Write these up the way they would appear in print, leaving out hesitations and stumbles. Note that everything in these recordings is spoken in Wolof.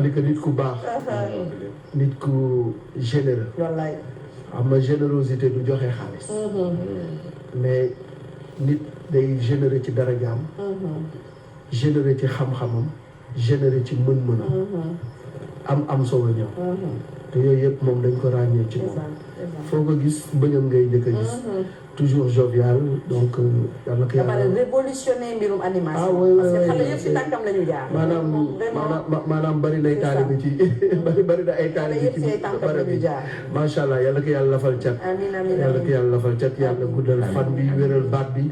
ni que nit ku baax. nit ku généreux. wallaay. am na générosité du joxe xaalis. mais nit day généreux ci darajaam. généreux ci xam-xamam. généreux ci mën-mënam. am solo ñëw. te yooyu yëpp moom dañ ko ràññee ci moom. foo ko gis bëñam ngay njëkk a gis. toujours jovial donc yàlla ko yàlla. révolutionner mbirum animation. ah oui parce que xale yëpp ci tànkam la ñu jaar. maanaam bari nay taalibe ci bari na ay taalibe ci barab bi macha allah yàlla ko yàlla lafal cat. yàlla ko yàlla lafal cat yàlla guddal fan bi wéral baat bi.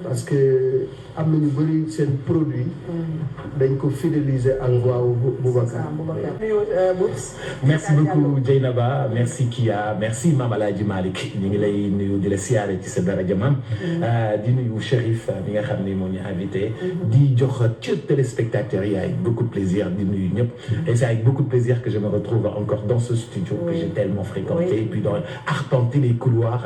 parce que am na ñu bëri seen produit. dañ ko fidéliser ak waaw Boubacar. merci beaucoup Dieynaba merci Kia merci Mame Alhaji Malick ñu ngi lay nuyu di la siyaare ci sa daraja maam di nuyu Chérif mi nga xam ne moo ñu invité di jox ci téléspectateurs yi avec beaucoup de plaisir di nuyu ñëpp et c'est avec beaucoup de plaisir que je me retrouve encore dans ce studio que j'ai tellement fréquenté et puis dans arpenter les couloirs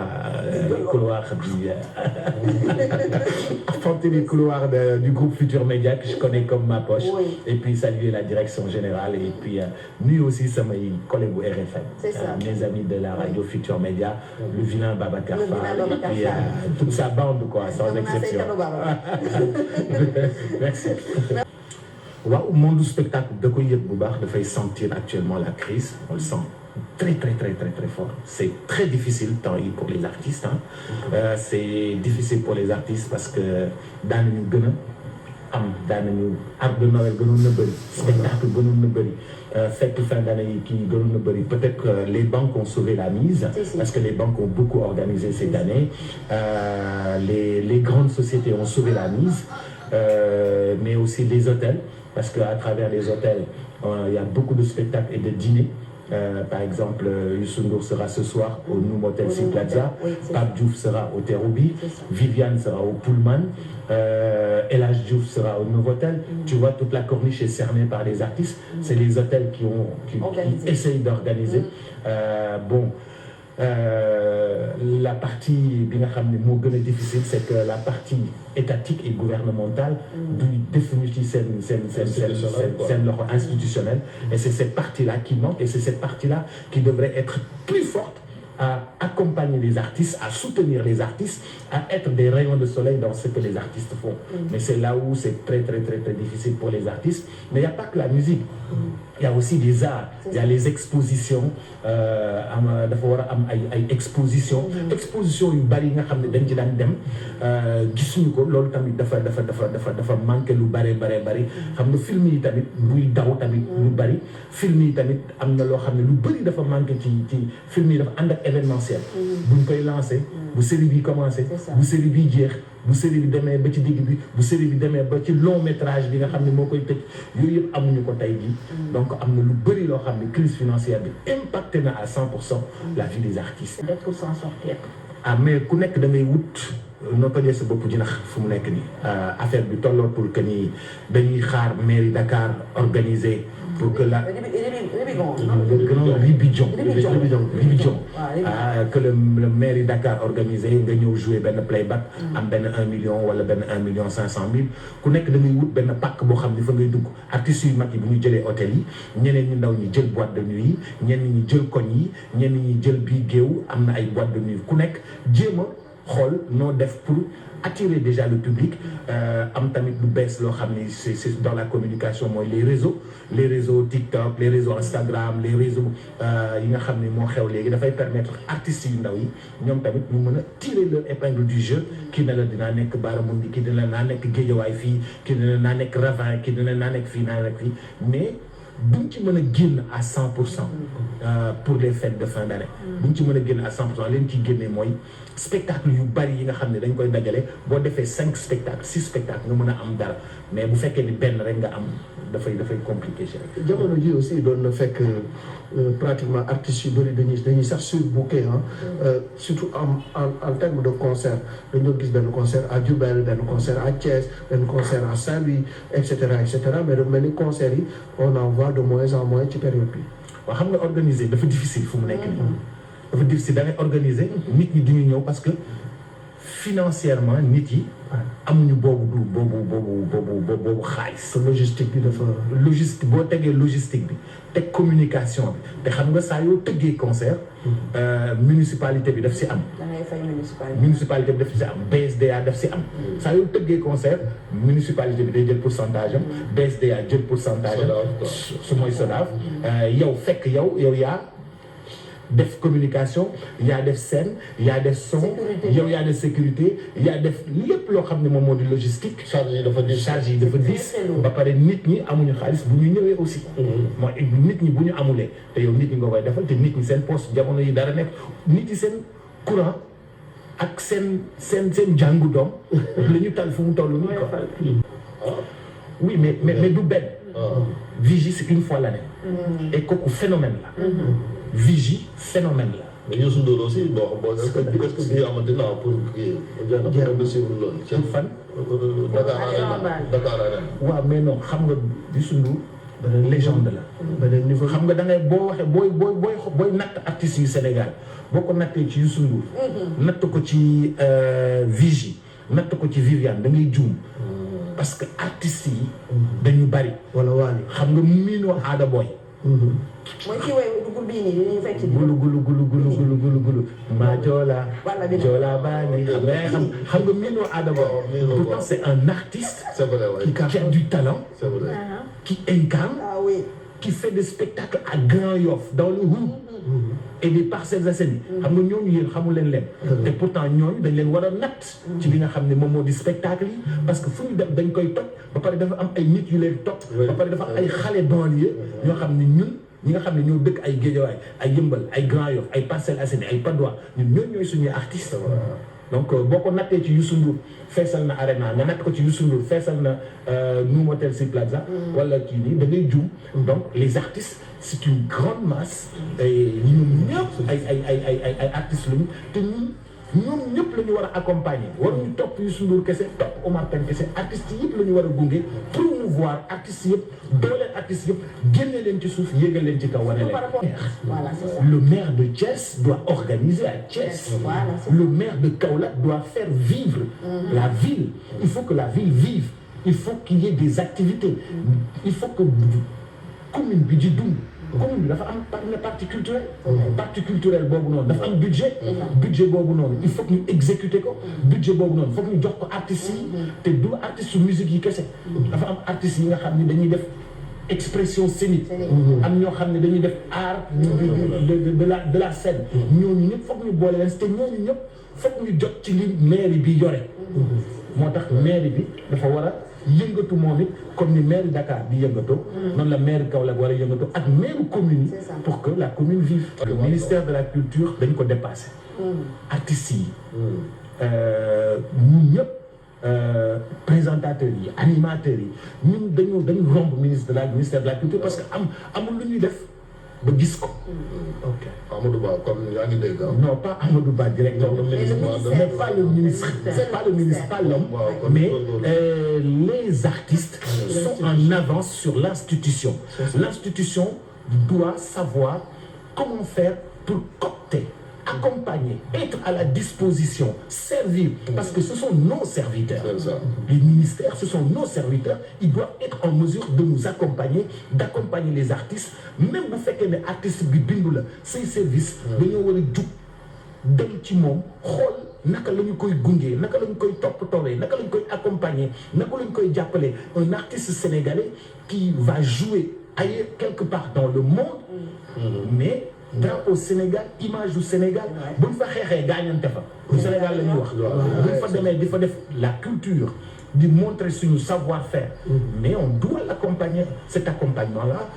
du groupe Futur Média que je connais comme ma poche et puis saluer la direction générale et puis nuyu aussi samay collègues bu RFM mes amis de la radio Futur Média le vilain Babacar Fall et puis toute sa bande quoi sans exception merci waaw monde spectacle da koy yëg bu baax dafay sentir actuellement la crise on le sent très fort c'est très difficile tant yi pour les artistes c'est difficile pour les artistes parce que daanañu gën a daanañu arbre de Noël gënoon na bëri spectacle gënoon na bëri fête fin d'année yi kii gënoon na bëri peut-être que les banques ont sauvé la mise parce que les banques ont beaucoup organisé cette année les grandes sociétés ont sauvé la mise mais aussi les hôtels parce que à travers les hôtels il y a beaucoup de spectacles et de dîners. Par exemple, Youssou Ndour sera ce soir au New Motel Sea Plaza, Pape Diouf sera au Terrou-Bi, Viviane sera au Pullman, El Hadj Diouf sera au Novotel. Tu vois, toute la corniche est cernée par les artistes. C'est les hôtels qui essayent d'organiser. La partie bi nga xam ne moo gën a difficile c'est que la partie étatique et gouvernementale du defuñu ci seen loxo institutionnel et c'est cette partie-là qui manque et c'est cette partie-là qui devrait être plus forte à accompagner les artistes, à soutenir les artistes, à être des rayons de soleil dans ce que les artistes font. Mais c'est là où c'est très difficile pour les artistes. Mais il n'y a pas que la musique. Il y a aussi des arts. Il y a les expositions. dafa war a am ay exposition yu bari yi nga xam ne dañ ci daan dem gisuñu ko loolu tamit dafa manqué lu bari xam nga film yi tamit buy daw tamit lu bari film yi tamit am na loo xam ne lu bari dafa manqué ci film yi dafa ànd ak événementiel buñ koy lancé bu série bi commencé bu série bi jeex bu série bi demee ba ci digg bi bu série bi demee ba ci long métrage bi nga xam ne moo koy tëj yooyu yëpp amuñu ko tey jii donc am na lu bëri loo xam ne crise financière bi impacté na à 100% la vie des artistes. pour s'en sortir. Mais ku nekk da ngay wut noo tojee sa bopp jinax fu mu nekk nii affaire bi tolloo pour que ni dañuy xaar mairie Dakar organiser pour que la Ribidjon que le mairie Dakar organisé nga ñëw jouer benn playback am benn 1 million wala benn 1,5 million ku nekk da ngay wut benn pàcc boo xam ne fa ngay dugg artistes yu mag yi bu ñu jëlee hôtel yi ñeneen ñi ndaw ñi jël boîte de nuit yi ñenn ñi jël koñ yi ñenn ñi jël bii géew am na ay boîte de nuit ku nekk jéem a xool noo def pour attirer déjà le public am tamit lu bees loo xam ne c'est dans la communication mooy les réseaux TikTok les réseaux Instagram les réseaux yi nga xam ne moo xew léegi dafay permettre artistes yu ndaw yi ñoom tamit ñu mën a tirer leur épingle du jeu kii ne la dinaa nekk Baaramundi kii dina naa nekk Guédiawaye fii kii dina naa nekk Ravin kii dina naa nekk fii mais buñ ci mën a génn à 100% pour les fêtes de fin d'année buñ ci mën a génn à 100% leen ciy génnee mooy spectacle yu bari yi nga xam ne dañ koy dajale boo defee 5 spectacles 6 spectacles nga mën a am dara mais bu fekkee ni benn rek nga am dafay compliqué ci rek. jamono ji aussi doon na fekk pratiquement artistes yu bëri dañuy sax surbooké surtout en termes de concert dañu doon gis benn concert à Diourbel benn concert à Thiès benn concert à Saint-Louis et cetera mais dafa mel ni concert yi on en voit de moins en moins ci période bi. waaw xam nga organiser dafa difficile fu mu nekk nii. dafa difficile da ngay organiser nit ñi duñu ñëw parce que financièrement nit yi amuñu boobu xaalis. logistique bi dafa. logistique boo tegee logistique bi teg communication bi te xam nga saa yoo tëggee concert. municipalité bi daf si am. da ngay fay municipalité bi daf si am BSDA daf si am. saa yoo tëggee concert municipalité bi day jël pourcentage am. BSDA jël pourcentage am. su mooy SODAV. yow fekk yow yaa. def communication yaa def scène yaa def son yow yaa def sécurité yaa def lépp loo xam ne moom moo di logistique. charge yi dafa diis ba pare nit ñi amuñu xaalis bu ñu ñëwee aussi. mooy nit ñi bu ñu amulee te yow nit ñi nga koy defal te nit ñi seen poste jamono yi dara nekk nit ñi seen courant ak seen jàngu doom. la ñu tal fu mu toll nii quoi. oui mais du benn. Vigie c'est une fois l'année. et kooku phénomène la. Vigie phénomène la. mais Youssou Ndour aussi boo est-ce que bii amati naa pour kii. pour fan. Dakar Arena. waaw mais non xam nga Youssou Ndour légende la. beneen niveau xam nga da ngay boo waxee booy natt artistes yu Sénégal boo ko nattee ci Youssou Ndour. natt ko ci Vigie natt ko ci Viviane da ngay juum. parce que artistes yi. dañu bari. wala waali xam nga miinoo aada booy. mooy ci way dugub bii nii dañuy fekk. gulu maa joola. joola baani xam nga miinoo aada booy. pourtant c'est un artiste. c'est vrai qui a du talent. c'est vrai. qui incarne. ah oui. qui fait des spectacles à Grand Yoff dans le Hood. et des Parcelles Assainies. xam nga ñooñu yéen xamul leen. et pourtant ñooñu dañ leen war a natt. ci li nga xam ne moom moo di spectacle yi. parce que fu ñu dem dañ koy toj ba pare dafa am ay nit yu leen topp. ba pare dafa am ay xale banlieue ñoo xam ne ñun ñi nga xam ne ñoo dëkk ay Guédiawaye ay Yëmbal ay Grand Yoff ay Parcelles Assainies ay Patte d'Oie ñun ñooy suñuy artistes. donc boo ko nattee ci Youssou Ndour feesal na Arena nga natt ko ci Youssou Ndour feesal na Noum Hotel Sea Plaza. wala kii nii da ngay juum. donc les artistes c'est une grande masse. et ñun ñëpp ay artistes lañu te ñoom ñëpp la ñu war a accompagner. waruñu topp Youssou Ndour kese topp Omar Pène kese artistes yëpp la ñu war a gunge promouvoir artistes yëpp dooleel artistes yëpp génne leen ci suuf yéegal leen ci kaw wane leen. Voilà, c'est ça. Le maire de Thiès doit organiser à Thiès. Voilà, c'est Le maire de Kaolack doit faire vivre la ville. Il faut que la ville vive. Il faut qu'il y ait des activités. Il faut que commune bi di dund. commune bi dafa am partie culturelle. partie culturelle boobu noonu dafa am budget. budget boobu noonu il faut que ñu exécuter ko. budget boobu noonu il faut que ñu jox ko artistes yi. te du artistes su musique yi kese. dafa am artistes yi nga xam ne dañuy def expression scénique. am ñoo xam ne dañuy def art de la scène. ñooñu ñëpp foog ñu boole leen te ñooñu ñëpp foog ñu jot ci li mairie bi yore. moo tax mairie bi dafa war a yëngatu moom it comme ni mairie Dakar di yëngatoo. noonu la mairie Kaolack war a yëngatoo ak mairie commune yi. pour que la commune vive. le ministère de la culture dañ ko dépassé. artistes yi. ñun ñëpp présentateurs yi animateurs yi ñun dañu romb ministère de la culture parce que amul lu ñuy def ba gis ko. ok Amadou Ba comme yaa ngi dégg. non pas Amadou Ba directement. mais pas le ministre. c'est pas le ministre, pas l'homme. mais les artistes sont en avance sur l'institution. L'institution doit savoir comment faire pour coopter, accompagner, être à la disposition, servir, parce que ce sont nos serviteurs. Les ministères, ce sont nos serviteurs. Ils doivent être en mesure de nous accompagner, d'accompagner les artistes. Même bu fekkee ne artiste bi bindu la say service dañoo war a jug dem ci moom xool naka la ñu koy gungee naka la ñu koy toppatoowee naka la ñu koy accompagner naka la ñu koy jàppale un artiste sénégalais qui va jouer ailleurs quelque part dans le monde mais drapeau Sénégal image du Sénégal buñ fa xeexee gaañante fa du Sénégal la ñuy wax buñ fa demee di fa def la culture di montrer suñu savoir-faire mais on doit l'accompagner cet accompagnement-là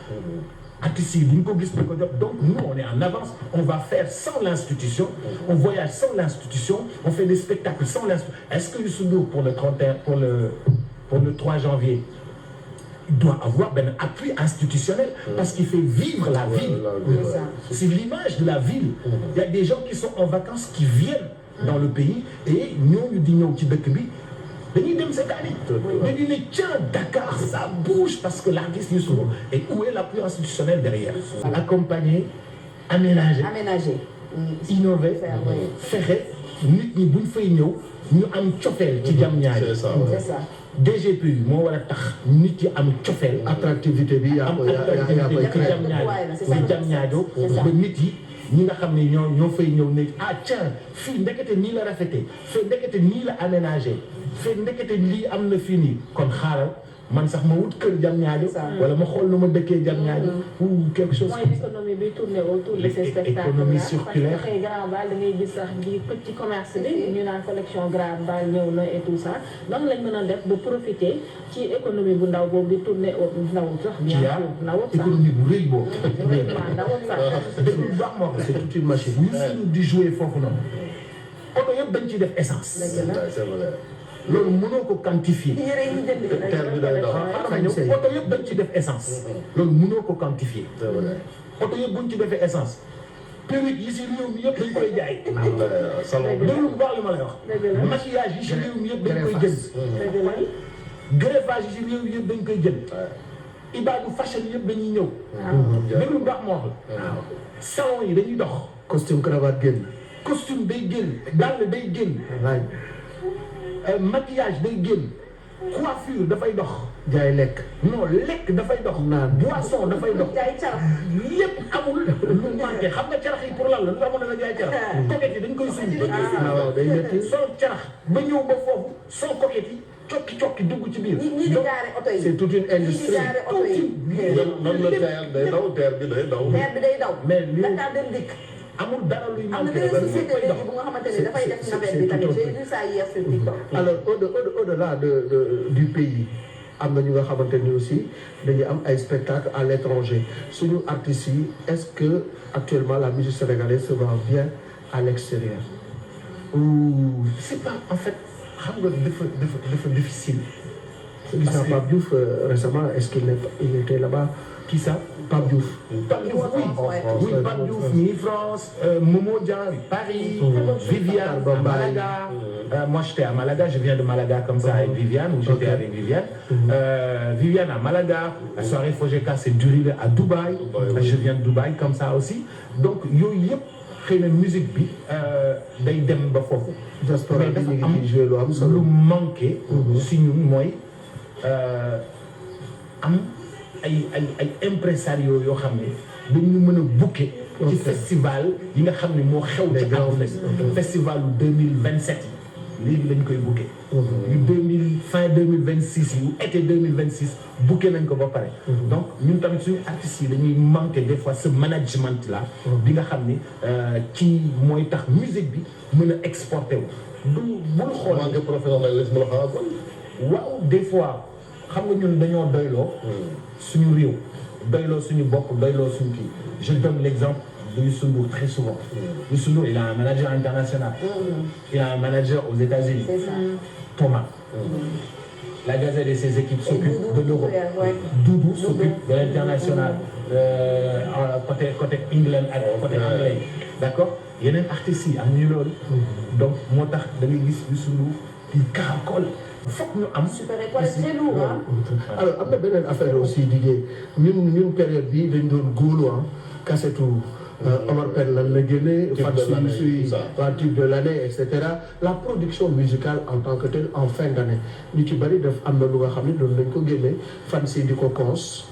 artistes yi duñ ko gis di ko jot donc nous on est en avance on va faire sans l'institution on voyage sans l'institution on fait des spectacles sans l'institution est-ce que Youssou Ndour pour le 31 pour le 3 janvier il doit avoir un appui institutionnel parce qu'il fait vivre la ville. C'est l'image de la ville. Il y a des gens qui sont en vacances qui viennent dans le pays et ñooñu di ñëw ci dëkk bi dañuy dem cette année. dañuy ne tiens Dakar ça bouge parce que l'artiste Youssou Ndour et où est l'appui institutionnel derrière. Accompagner, aménager. innover fexe nit ñi buñ fay ñëw ñu am cofeel ci Diamniadio. c'est ça. DGPU moo war a tax nit yi am cofeel. attractivité bi yaa koy ci Diamniadio ba nit yi ñi nga xam ne ñoo fay ñëw ne ah tiens fii ndekete nii la rafetee fii ndekete nii la aménagé fii ndekete lii am na fii nii kon xaaral man sax ma wut kër Diamniadio wala ma xool nu ma dëkkee Diamniadio ou quelque chose. mooy économie bi tourné autour de ces spectacles économie circulaire. parce que Grand Bal da ngay gis sax di petit commerce bi ñu naan collection Grand Bal ñëw na et tout ça donc lañ mën a def ba profiter ci économie bu ndaw boobu di tourné ndawul sax. bien sûr ndawul sax économie bu rëy boobu. vraiment ndawul sax. dëgg bu baax moo xam c'est toute une machine. ñu suñu di jouer foofu noonu oto yëpp dañ ciy def essence. c'est vrai. loolu mënoo ko quantifier. yére yi jënd terre bi day daw. oto yëpp dañ ci def essence. loolu mënoo ko quantifier. c'est vrai. oto yëpp buñ ci defee essence. perruque yi si réew mi yëpp dañ koy jaay. salon bi. loolu bu baax li ma lay wax. maquillage yi si réew mi yëpp dañ koy jënd. greffage yi si réew mi yëpp dañ koy jënd. ibaadu fashion yëpp dañuy ñëw. loolu bu baax moo wax la. salon yi dañuy dox. costume cravate génn. costume day génn dàll day génn. maquillage day génn. coiffure dafay dox. jaay lekk. non lekk dafay dox. naan boisson dafay dox. jaay carax. lépp amul lu manqué xam nga carax yi pour lan la lu amoon na jaay carax. coquette yi dañ koy suñu. waaw day métti. soo carax ba ñëw ba foofu soo coquette yi cokki dugg ci biir. ñii di gaare oto yi. c'est toute une industrie. ñii di gaare oto yi. nan la terre day daw terre bi day daw. terre bi day daw. mais li Dakar dem dikk. amul dara luy am na manqué beneen société léegi bu nga xamante ne dafay def navette bi tamit j'ai vu ça hier sur TikTok. alors au-delà du pays am na ñu nga xamante ni aussi dañuy am ay spectacles à l'étranger suñu artistes yi est-ce que actuellement la musique sénégalaise se vend bien à l'extérieur. ou c'est pas en fait xam nga dafa difficile. gis naa Pape Diouf récemment est-ce qu'il était là-bas. Qui ça? Pape Diouf. Pape Diouf, oui, Pape Diouf, ni France, Momo Dian, Paris, Viviane, à Malaga. Moi, j'étais à Malaga, je viens de Malaga comme ça avec Viviane, où j'étais avec Viviane. Viviane à Malaga, la soirée Fojeka, c'est Durile à Dubaï. Je viens de Dubaï comme ça aussi. Donc, yooyu yëpp xëy na musique bi day dem ba foofu. diaspora bi ñu ngi joué lu am lu solo. manqué. si ñun mooy am. ay impresario yoo xam ne dañu mën a booker ci festival yi nga xam ne moo xew ci àdduna festival 2027 yi léegi lañ koy booker yu fin 2026 yu été 2026 booker nañ ko ba pare donc ñun tamit suñu artistes yi dañuy manquer des fois ce management là bi nga xam ni ci mooy tax musique bi mën a exporter wu bul xool manque professionnalisme la xaar waaw des fois xam nga ñun dañoo doyloo suñu réew doyloo suñu bopp doyloo suñu kii je donne l'exemple de Youssou Ndour très souvent Youssou Ndour il a un manager international il a un manager aux États-Unis Thomas la Gazette et ses équipes s'occupent de l'Europe Doudou s'occupe de l'international côté England ak côté anglais d'accord yeneen artistes yi am ñu loolu donc moo tax da ngay gis Youssou Ndour di caracole fokk ñu am. super école très lourd alors am na beneen affaire aussi Didier ñun période bi dañ doon góolu cassette Omar Pène lan la génne. fan suy tube de l'année et cetera la production musicale en tant que telle en fin d'année ñu ci bari def am na lu nga xam ne doon nañ ko génne fan si di ko cons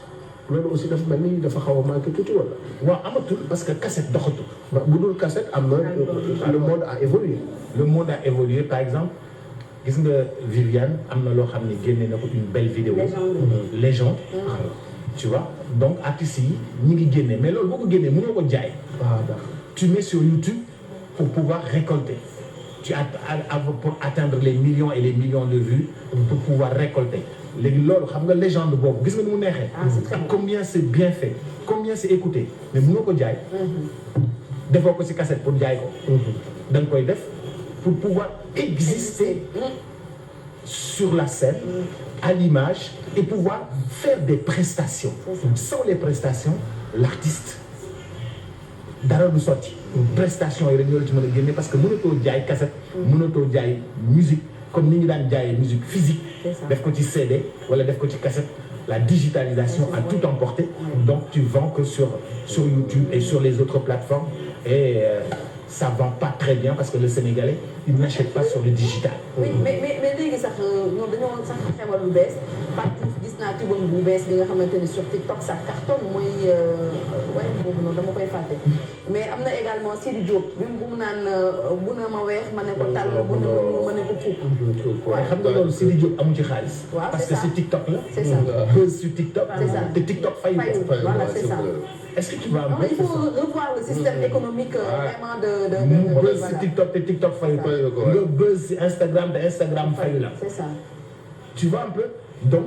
loolu aussi dafa mel ni dafa xaw a manqué tuuti wala. waaw amatul parce que cassette doxatul. bu dul cassette am na le monde a évolué. le monde a évolué par exemple. gis nga Viviane am na loo xam ne génne na ko une belle vidéo légende tu vois donc artistes yi ñi ngi génne mais loolu boo ko génnee mënoo ko jaay tu mets sur YouTube pour pouvoir récolter pour atteindre les millions et les millions de vues pour pouvoir récolter léegi loolu xam nga légende boobu gis nga ni mu neexee ak combien c'est bien fait combien c'est écouté mais mënoo ko jaay defoo ko ci cassette pour jaay ko da nga koy def pour pouvoir exister sur la scène, à l'image, et pouvoir faire des prestations. Sans les prestations, l'artiste dara du sotti. Prestations yi rek ñoo la ci mën a génne parce que mënatoo jaay cassette, mënatoo jaay musique comme ni ñu daan jaayee musique physique. def ko ci CD wala def ko ci cassette. La digitalisation a tout emporté. Donc tu vends que sur YouTube et sur les autres plateformes. Et ça va pas très bien parce que le Sénégalais il n'achète pas sur le digital. oui mais léegi sax ñoom dañoo sax xewal lu bees partout gis naa tubam bu bees bi nga xamante ni sur TikTok ça cartonne mooy waaye boobu noonu dama koy fàtte. mais am na également Sidi Diop bi mu naan bu na ma weex ma ne ko tàll bu na ma ne ko fuuk. waaye xam nga loolu Sidi Diop amu ci xaalis. waaw parce que c'est TikTok la. c'est ça buzz sur TikTok. c'est ça te TikTok fay. voilà c'est ça. est-ce que tu vas. il faut revoir le système économique vraiment de mu buzz si TikTok te TikTok fay. nga buzz si Instagram te Instagram fay la. c'est ça. tu vois un peu donc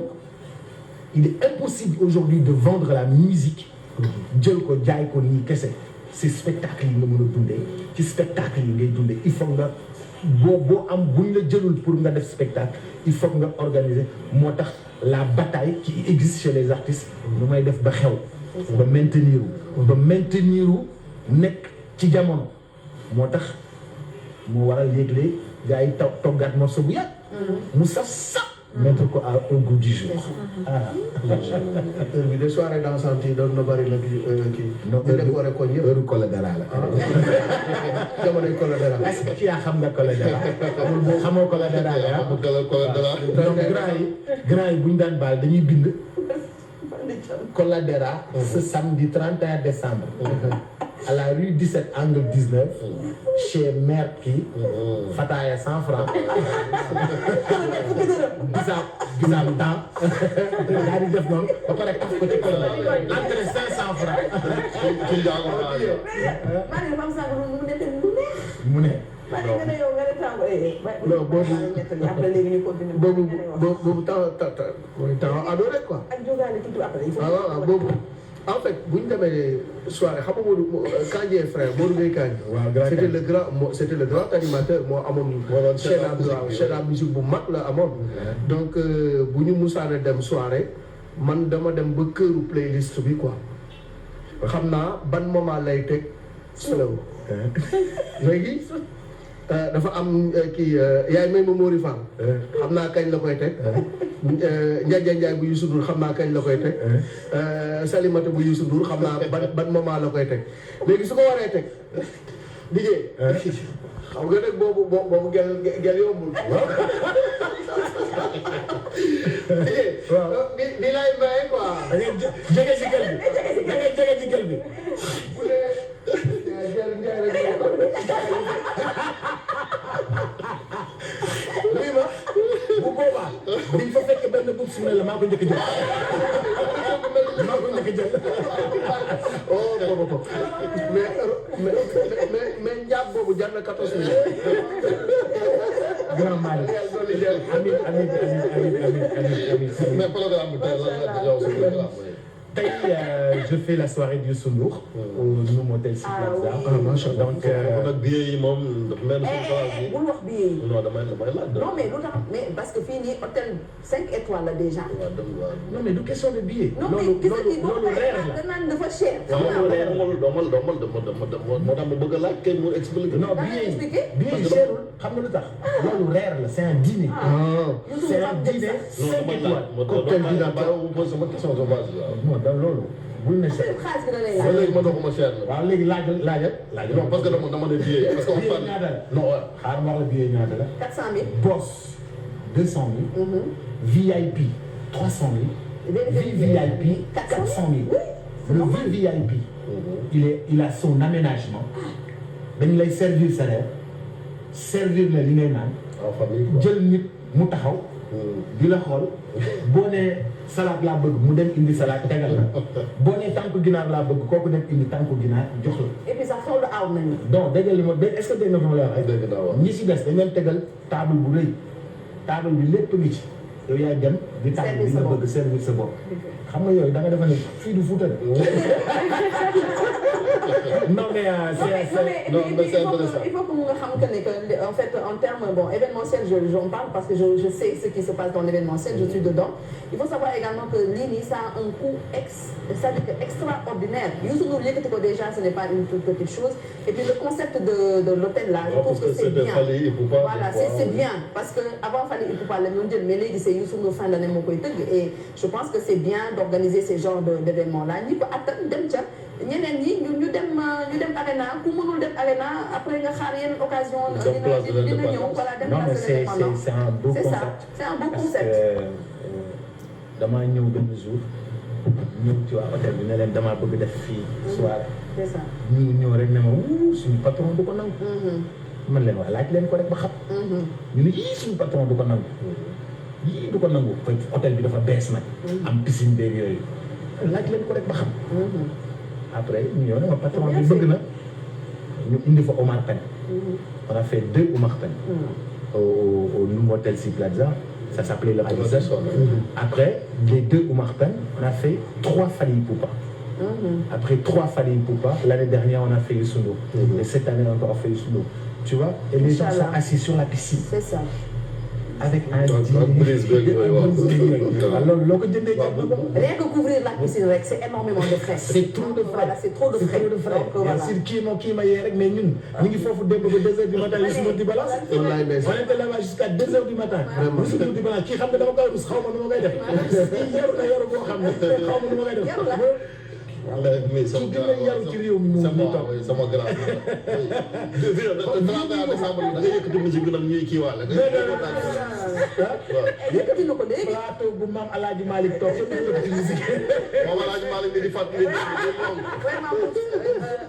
il est impossible aujourd'hui de vendre la musique. jël ko jaay ko nii kese. ci spectacle yi nga mën a dundee ci spectacle yi ngay dundee il faut nga boo am buñ la jëlul pour nga def spectacle il faut nga organiser moo tax la bataille qui existe chez les artistes lu may def ba xew ba maintenir nekk ci jamono moo tax mu war a yégle gars yi toggaat morceau bu yàgg mu saf mettre ko au goût du jour. heure bi de soirée dansante yi doon na bari nag kii. non ñu décoré ko ñëpp. heure Koledara la. jamonoy Koledara. est-ce que kii yaa xam nga Koledara. xamoo Koledara la donc grand yi bu ñu daan baal dañuy bind. Koledara ce samedi 31 décembre. à la rue 17 angle 19. chez maire kii. Fataya 100 francs. bisaab temps. daal di def noonu ba pare taf ko ci kër la. entre 500 francs. ci njaago mu ne. non boobu temps ado rek quoi. waaw boobu en fait bu ñu demee soirée xam nga Modou Kandji frère Modou Gueye Kandji. waaw c'était le grand animateur moo amoon. chaîne à musique bu mag la amoon. donc bu ñu musaane dem soirée man dama dem ba këru playlist bi quoi. xam naa ban moment lay teg slow. léegi. dafa am kii yaay may ma Mori Fall. xam naa kañ la koy teg. Ndiaye Ndiaye bu Youssou Ndour xam naa kañ la koy teg. Salimata bu Youssou Ndour xam naa ban moment la koy teg léegi su ko waree teg liggéey. xam nga nag boobu gel yombul. waaw di lay maye quoi. da ngay jege ci gel bi da ngay jege ci gel bi. bu dee Ndiaye rek oui ma bu boobaa di fa fekk benn bopp su ne la maa ko njëkk a jël maa ko njëkk a jël. oh boobu mais njaab boobu jar na 14 000. grand Malick amiin mais programme bi tey lan la yow sa programme tey je fais la soirée du Youssou Ndour au nouveau motel Sea Plaza. donc nag billet yi moom dafa mel ni suñu place bi. bul wax billet yi. non damay laaj. non mais lu tax mais parce que fii nii hôtel 5 étoiles la déjà. non mais du question de billet. non mais gis nga kii boo ko waxee naan dafa cher. waaw moo tax ma bëgg a laaj kay mu expliquer. non billet yi cherul xam nga lu tax. loolu reer la c'est un dîner. c'est un dîner 5 étoiles. cocktail dina sama question de base donc loolu bul ne cher. xaalis bi da lay ba laaj. léegi ma doxuma cher la. waaw léegi laajal. non parce que dama ne billet parce que on parle. ñaata la non xaaral ma wax la billet ñaata la. 400 000. Boss 200 000. VIP 300 000. VVIP 400 000. Le VVIP. il a son aménagement. dañ lay servir salaire servir la li ngay naan. en famille quoi jël nit mu taxaw. di la xool boo nee salade laa bëgg mu dem indi salade tegal la boo nee tànku ginaar laa bëgg kooku dem indi tànku ginaar jox la. et puis sax sold out nañu. donc dégg nga li ma est-ce que dégg nga fi ma lay waxee. dégg naa waaw ñi si des dañ leen tegal table bu rëy table bi lépp ngi ci yow yaay dem di table bi nga bëgg servir sa bopp. xam nga yooyu da nga defa ne fii du Fuuta de. non mais il faut que mu nga xam que en fait en termes bon événementiel j'en parle parce que je sais ce qui se passe dans l'événementiel je suis dedans. Il faut savoir également que lii nii ça a un coût c'est-à-dire que extraordinaire. Youssou Ndour yëkkati ko déjà ce n'est pas une toute petite chose et puis le concept de l'hôtel là je trouve que c'est bien. Voilà c'est bien parce que avant Fally Ipupa la ñu jël mais léegi c'est Youssou Ndour fin d'année moo koy tëgg et je pense que c'est bien d'organiser ces genres d'événements là ñi ko attan dem ca ñeneen ñi ñu dem ñu dem arena ku mënul dem arena après nga xaar yenn occasion dina ñëw voilà dem non mais c'est un beau concept. C'est un beau concept. damaa ñëw benn jour ñëw ci waa hôtel bi ne leen damaa bëgg def fii soirée. C'est ça. ñu ñëw rek ne ma wuu suñu patron du ko nangu. man leen wax laaj leen ko rek ba xam. ñu ne yii suñu patron du ko nangu. yii du ko nangu hôtel bi dafa bees nag. am piscine beeg yooyu. laaj leen ko rek ba xam. après ñu ñëw ne ma patron bi bëgg na ñu indi fa Omar Pène. on a fait 2 Omar Pène. au Novotel Sea Plaza. Ça s'appelait le Palais. Après les 2 Omar Pène, on a fait 3 Fally Ipupa. Après 3 Fally Ipupa, l'année dernière on a fait Youssou Ndour. Et cette année encore on a fait Youssou Ndour. Tu vois, et les gens sont assis sur la piscine. C'est ça. Avec un alors rien que couvrir la piscine rek c'est énormément de frais. C'est trop de frais. Voilà, c'est trop de frais. Donc voilà. Kii ma yee rek mais ñun ñu ngi foofu démb ba 2h du matin Youssou Ndour di balance. wallaay ndeysaan. on était là-bas jusqu'à 2h du matin. Youssou Ndour di balance kii xam nga dama koy rus xaw ma nu ma koy def. kii yaru na yaru boo xam ne xaw ma nu ma koy def. mais sama yaru ci réew mi moom ñu toog sama grand da nga yëkkati musique bi nag ñuy kii waale yëkkati na ko léegi plateau bu maam Alaaji Malick toog sa yëkkati musique moom Alaaji Malick di fàttali vraiment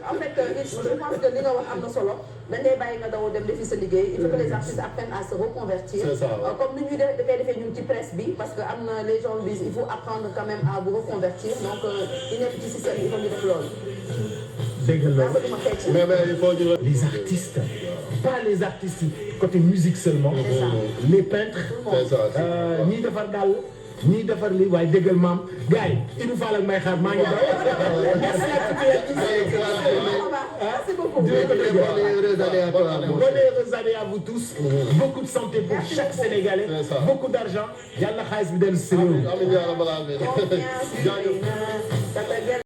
en fait je pense que li nga wax am na solo dañ lay bàyyi nga daw dem defi sa liggéey il faut que les artistes apprennent à se reconvertir. C'est ça. Comme ni ñuy dafay defee ñun ci presse bi parce que am na les gens disent il faut apprendre quand même à vous reconvertir donc il nekk ci système il faut ñu def loolu. dégg nga loolu mais il faut ñu les artistes pas les artistes côté musique seulement. Les peintres. ñiy defar daal ñiy defar lii waaye déggal maam gars yi Ibou Fall ak may xaar maa ngi daw. Merci beaucoup. Bonne heureuse année à vous tous. Beaucoup de santé pour chaque Sénégalais. Beaucoup d'argent. Yàlla xaalis bi dellu si réew mi.